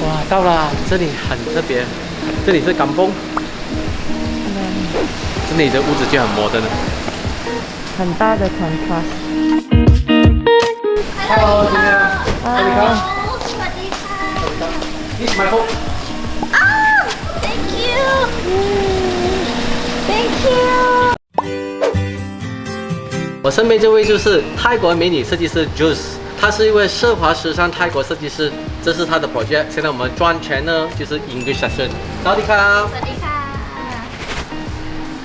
哇，到了，这里很特别，这里是港崩，这里的屋子就很摩登了，很大的 contrast。Hello， 今天，สวัสดีค่ะ This is my home。Thank you Thank you 我身边这位就是泰国美女设计师 Juice， 她是一位奢华时尚泰国设计师，这是她的 project。现在我们专权呢就是 English session。สวัสดีครับ สวัสดีค่ะ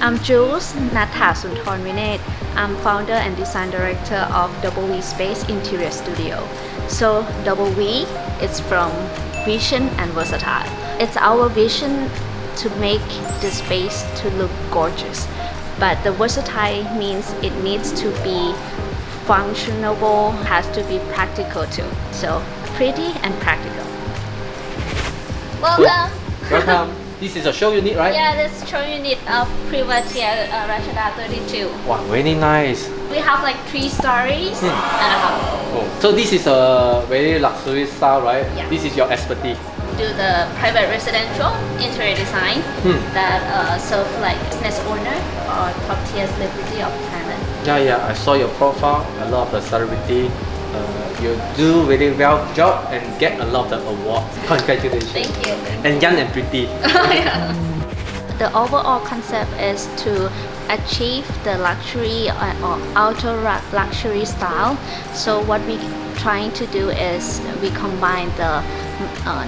I'm Jules Natha Sunthorn Vinet. I'm founder and design director of Double V Space Interior Studio. So Double V is from vision and versatile. It's our vision to make the space to look gorgeous. But the versatile means it needs to be functional, has to be practical too. So pretty and practical. Welcome. Welcome. This is a show unit, right? Yeah, this show unit of Privatier Rashada 32. Wow, very nice. We have like 3 stories and a half. Oh, so this is a very luxury style, right? Yeah. This is your expertise. Do the private residential interior design that serve like business owner or top tier celebrity of Thailand. Yeah, I saw your profile. A lot of the celebrity. You do really well job and get a lot of awards. Congratulations. Thank you. And young and pretty. The overall concept is to achieve the luxury or ultra luxury style. So what we trying to do is we combine the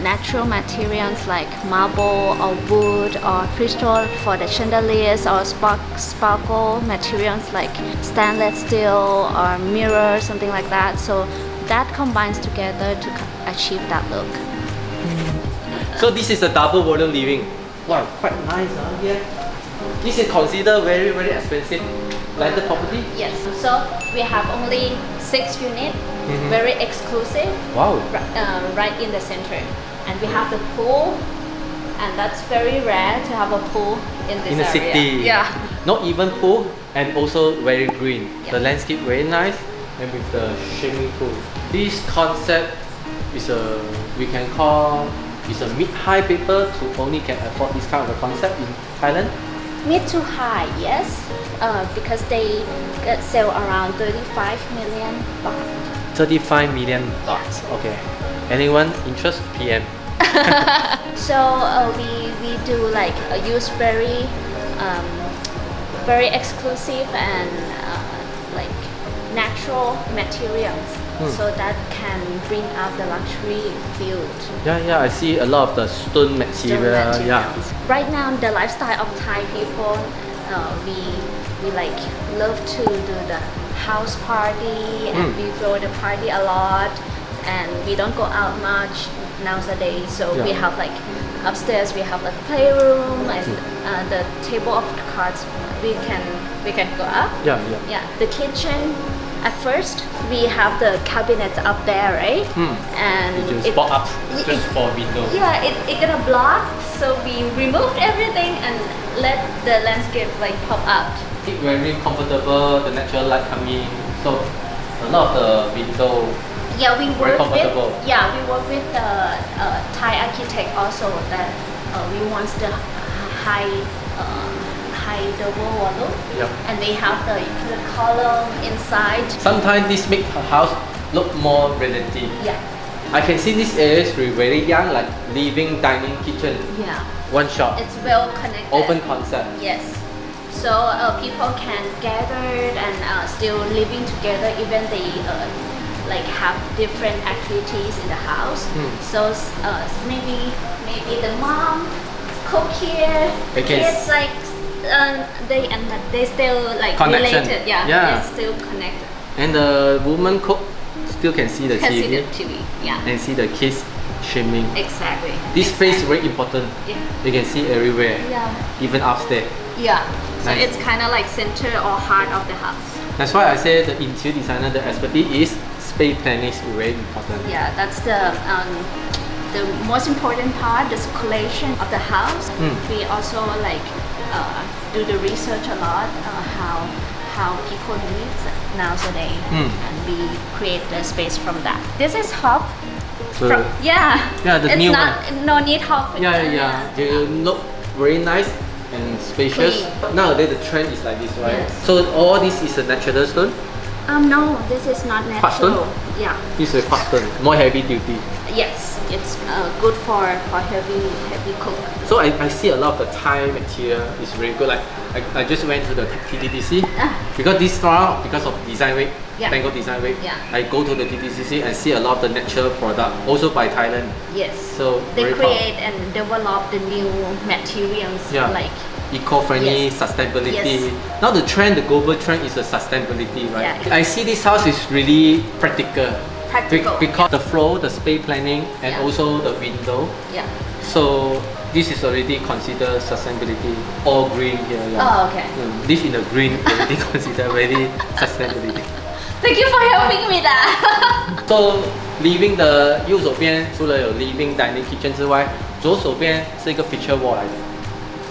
natural materials like marble or wood or crystal for the chandeliers or sparkle materials like stainless steel or mirror, something like that. So that combines together to achieve that look. So this is a double volume living. Wow, quite nice, huh? Yeah. This is considered very, very expensive landed property. Yes. So we have only 6 units, very exclusive. Wow. Right in the center, and we have the pool, and that's very rare to have a pool in this In the area. city. Yeah. Not even pool, and also very green. Yeah. The landscape very nice, and with the swimming pool. This concept is we can call is a mid-high people to only can afford this kind of a concept in Thailand. Mid to high, yes, because they sell around 35 million baht. 35 million baht. Okay. Anyone interest? PM. So we do like use very exclusive and like natural materials, so that can bring out the luxury feel. Yeah, I see a lot of the stone material. Yeah. Right now, the lifestyle of Thai people, we like love to do the house party, and we throw the party a lot, and we don't go out much nowadays. So we have like upstairs we have like playroom and the table of cards. We can go up. Yeah. The kitchen. At first, we have the cabinet up there, right? And You just spot up just for window. Yeah, it gonna block, so we removed everything and let the landscape like pop out. It's very comfortable. The natural light coming. So a lot of the window. Yeah, we Very work comfortable. we work with the Thai architect also that we want the high double volume, and they have the column inside. Sometimes this make her house look more realistic. Yeah. I can see this area is very young, like living, dining, kitchen, Yeah. one shop, It's well connected. open concept. Yes. So people can gather and still living together, even they like have different activities in the house. So maybe the mom cook here, The kids. like they still like Connection. related. Yeah, Yeah. they're still connected. And the woman cook still can see the Can see TV the TV. Yeah. and see the kids swimming. Exactly. This space is very important. Yeah. You can see everywhere, Yeah. even upstairs. Yeah. So Nice. it's kind of like center or heart of the house. That's why I say the interior designer, the expertise is space planning is very important. Yeah, that's the most important part, the circulation of the house. We also like do the research a lot how people live nowadays, and we create the space from that. This is hub Yeah. Yeah, the it's new not one. no need help. Yeah. They look very nice and spacious. Clean. Nowadays the trend is like this, right? Yes. So all this is a natural stone. No, this is not Quartz stone? natural. Yeah. This is a quartz stone, more heavy duty. Yes, it's good for heavy cook. So I see a lot of the Thai material is very good. Like I just went to the TTDC because this store, because of design week, Yeah. Bangkok design week. Yeah. I go to the TTDC and see a lot of the natural product, also by Thailand. Yes. So They very create and develop the new materials Yeah. like eco-friendly, Yes. sustainability. Yes. Now the trend, the global trend is a sustainability, right? Yeah. I see this house is really practical. Practical, Because the floor, the space planning, and Yeah. also the window. yeah. So this is already considered sustainability. All green here. Yeah. Oh, okay. Live in the green already considered very sustainability. Thank you for helping me that. So living 的右手边除了有 living dining kitchen 之外，左手边是一个 feature wall 来的。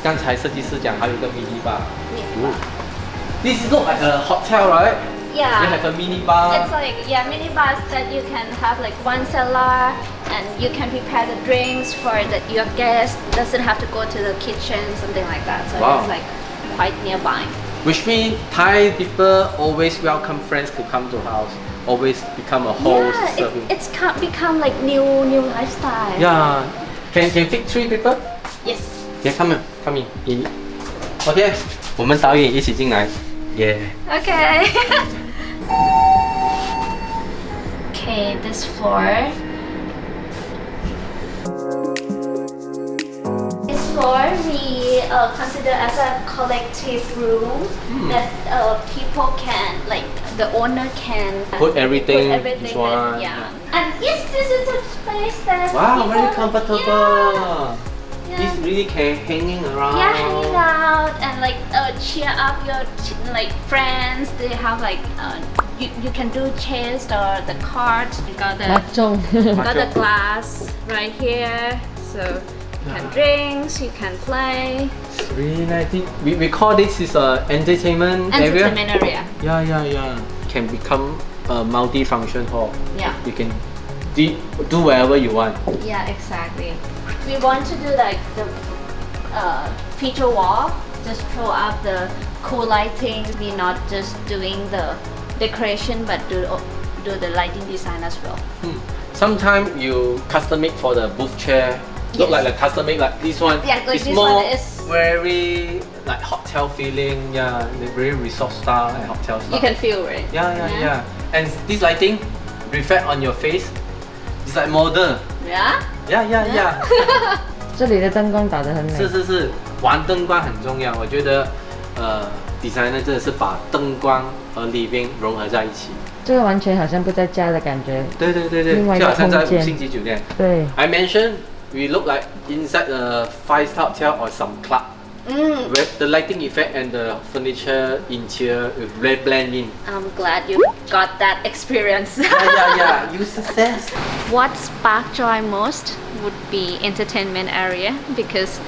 刚才设计师讲还有一个 mini bar。This look like a hotel, right? Yeah. You have a mini bar. It's like mini bars that you can have like one cellar and you can prepare the drinks for your guests. Doesn't have to go to the kitchen, something like that. So Wow. it's like quite nearby. Which means Thai people always welcome friends to come to house. Always become a host. Yeah, serving. it's become like new lifestyle. Yeah. Can fit 3 people? Yes. Yeah, come in. Okay. 我们导演一起进来。Yeah. Okay. Okay, this floor. This floor we consider as a collective room that people can, like the owner can Put everything put everything each one. in, yeah. And yes, this is a space that Wow, people, very comfortable. Yeah. This really can hanging around. Yeah, hanging out and like cheer up your like friends. They have like you can do chairs or the cards. You got the มัดจง got the glass right here, so you can drinks, you can play. It's really nice. We call this is a entertainment area. Entertainment area. Yeah. Can become a multi-function hall. Yeah. You can do wherever you want. Yeah, exactly. We want to do like the feature wall, just throw up the cool lighting. We're not just doing the decoration, but do the lighting design as well. Sometimes you custom make for the booth chair. Look Yes. like a custom make like this one. Yeah, like it's this more one is- very like hotel feeling. Yeah, very resort style and hotel style. You can feel it. Yeah. And this lighting reflect on your face. It's like model. Yeah. Yeah. 这里的灯光打得很美。是，玩灯光很重要。我觉得designer 真的是把灯光和 living 融合在一起。这个完全好像不在家的感觉。对，另外一个就好像在空间5星级酒店。对， I mentioned we look like inside a 5-star hotel or some club. Where the lighting effect and the furniture interior will blend in. I'm glad you got that experience. Yeah. You success. What sparked joy most would be entertainment area because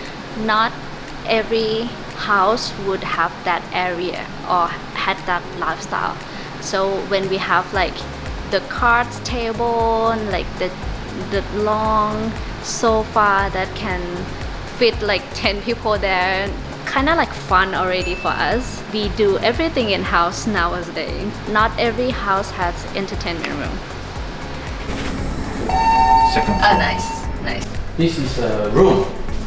not every house would have that area or had that lifestyle. So when we have like the cards table and like the long sofa that can fit like 10 people there, kind of like fun already for us. We do everything in house nowadays. Not every house has entertainment room. Second. Oh, nice. This is a room.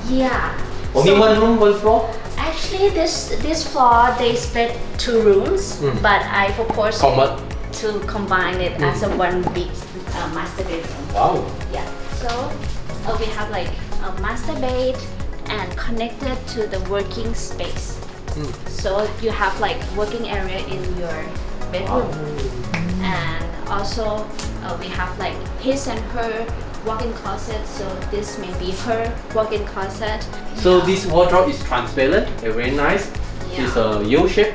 Yeah. Only one room, one floor. Actually, this floor they split 2 rooms, but I propose to combine it as a one big master bedroom. Wow. Yeah. So we have like a master bed and connected to the working space. So you have like working area in your bedroom, and also we have like his and her walk-in closet. So this may be her walk-in closet. So this wardrobe is transparent, very nice. Yeah. It's a U shape.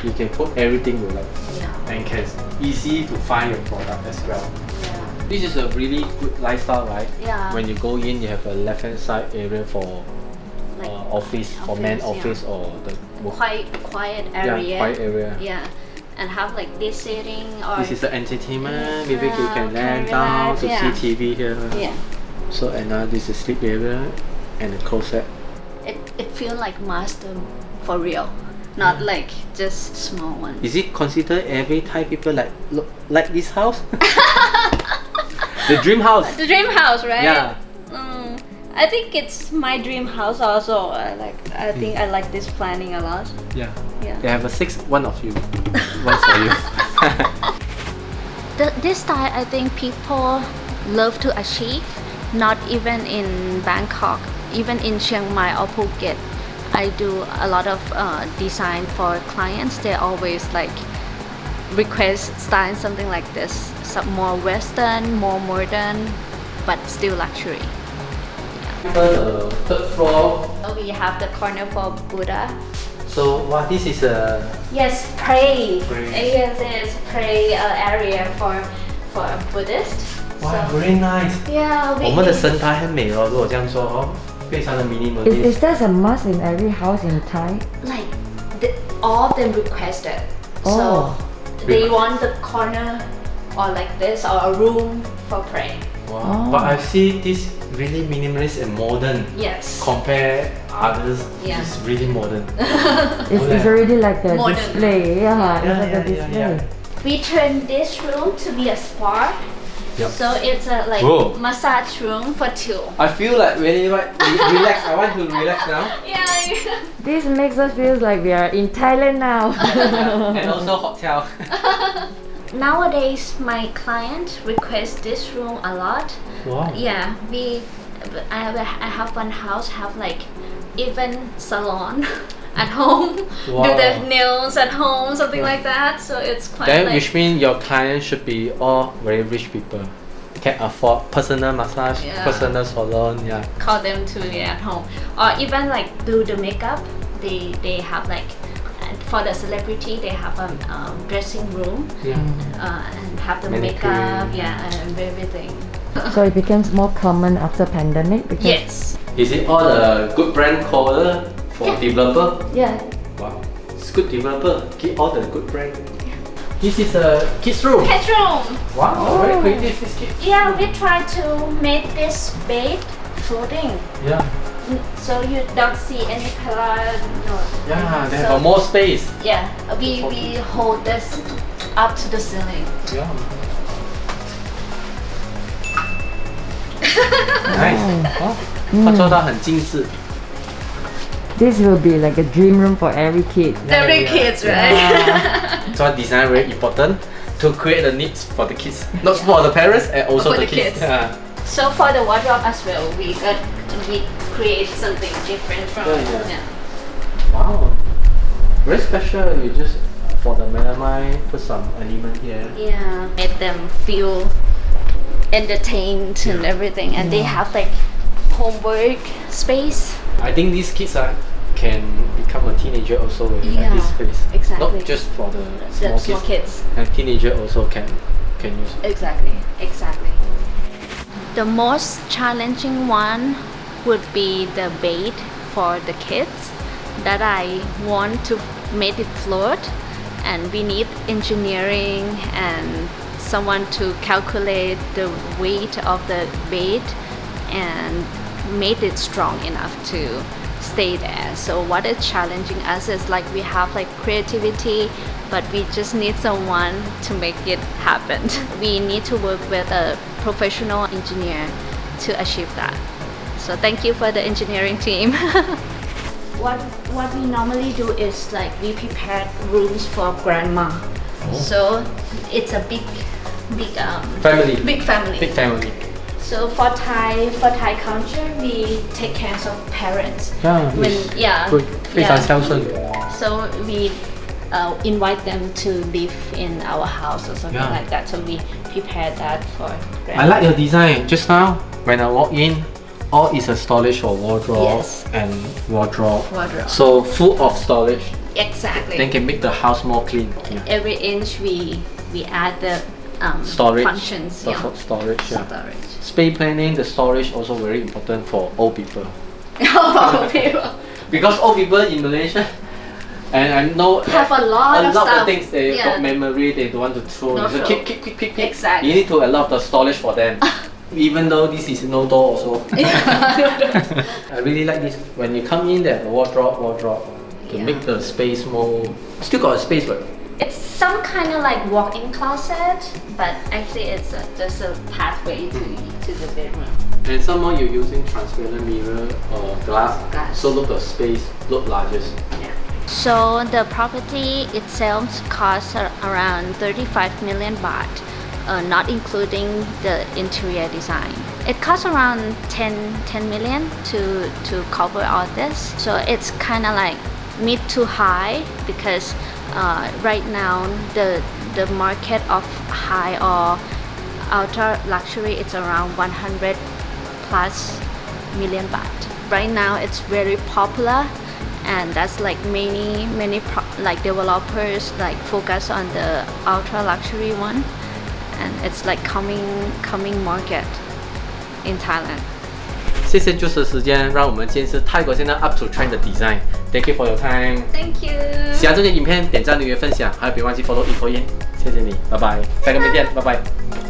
You can put everything you like, Yeah. and can easy to find your product as well. Yeah. This is a really good lifestyle, right? Yeah. When you go in, you have a left-hand side area for Like office, for man office, office or the work. Quiet area. Yeah, quiet area. Yeah. and have like this seating or This is the entertainment. Maybe you Yeah, can land can down relax, to yeah. see TV here. yeah. So and now this is sleep area and the closet. It feels like master for real, not like just small one. Is it considered every Thai people like this house? The dream house. The dream house, right? Yeah. I think it's my dream house also. I think I like this planning a lot. Yeah. Yeah. They have a 6, one of you. One for you. This style, I think people love to achieve. Not even in Bangkok, even in Chiang Mai or Phuket. I do a lot of design for clients. They always like request style something like this, some more Western, more modern, but still luxury. The third floor. So we have the corner for Buddha. So what this is a Yes, pray. Pray. Yes, it's pray area for a Buddhist. wow, So, very nice. yeah, 我们的神台很美哦，如果这样说哦，非常的 Is minimalist. that a must in every house in Thai? like all of them requested. Oh. So they want the corner or like this or a room for pray. Wow. Oh. But I see this really minimalist and modern. Yes. Compare others, Yeah. it's really modern. It's already like a Modern. display. Yeah, it's Yeah, like yeah, a display. yeah. We turn this room to be a spa. Yep. So it's a like Whoa. massage room for two. I feel like really relax. I want to relax now. Yeah. This makes us feel like we are in Thailand now. And also hotel. Nowadays, my client requests this room a lot. Wow. Yeah, I have one house have like even salon at home, Wow. do the nails at home, something like that. So it's quite Then like which means your clients should be all very rich people. Can afford personal massage, Yeah. personal salon, yeah. call them to the at home, or even like do the makeup. They have like for the celebrity they have a dressing room Yeah. and have the Manicure. makeup, yeah, and everything. So it becomes more common after pandemic because Yes. Is it all the good brand caller for Yeah. developer? Yeah. Wow. It's good developer. Keep all the good brand. This is a kids room. Kids room. Wow, very creative this kid. Yeah, we try to make this bed floating, Yeah. so you don't see any pillar. No. Yeah, they So- have more space. Yeah, we hold this up to the ceiling. Yeah. Nice. 哦，他做到很精致。 this will be like a dream room for every kid. Every kids, right? So design very important to create the needs for the kids, not for the parents and also For the the kids. kids. Yeah. So for the wardrobe as well, we create something different from. Yeah. Wow. Very special. You just for the melamine put some element here. Yeah, made them feel entertained and everything, and they have like homework space. I think these kids can become a teenager also when you have this Yeah, space. exactly. Not just for the The small small kids. kids. And teenager also can use. Exactly. The most challenging one would be the bed for the kids that I want to make it float, and we need engineering and someone to calculate the weight of the bed and made it strong enough to stay there. So what is challenging us is like we have like creativity, but we just need someone to make it happen. We need to work with a professional engineer to achieve that. So thank you for the engineering team. What we normally do is like we prepare rooms for grandma. So it's a big Family. Big family. Big family. So for Thai culture, we take care of parents. Yeah. When Good. 非常孝顺。 So we invite them to live in our house or something Yeah. like that. So we prepare that for I grandma. like your design. Just now, when I walk in, all is a storage for wardrobe Yes. and wardrobe. Wardrobe. So full of storage. Exactly. Then can make the house more clean. Yeah. Every inch we add the Storage. functions. The Yeah. storage. Yeah. Storage. Space planning, the storage also very important for old people. For people. Because old people in Malaysia, And I know have a lot of of stuff. things they Yeah. got memory they don't want to throw. No So throw. keep. Exactly. You need to allow the storage for them. Even though this is no door also. I really like this. When you come in, there's a wardrobe to Yeah. make the space more. Still got a space, but It's some kind of like walk-in closet, but actually it's just a pathway to the bedroom. and some more you're using transparent mirror or glass. Glass. So look the space look larger. Yeah. So the property itself costs around 35 million baht, not including the interior design. It costs around 10 million to cover all this. So it's kind of like mid to high because right now the market of high or ultra luxury it's around 100 plus million baht. Right now it's very popular, and that's like many like developers like focus on the ultra luxury one, and it's like coming market in Thailand. 谢谢juice的时间，让我们见识泰国现在 up to trend 的 design。Thank you for your time。 Thank you. 喜欢这些影片，点赞、留言、分享，还有别忘记 follow ikoin。谢谢你，拜拜，下个影片，拜拜。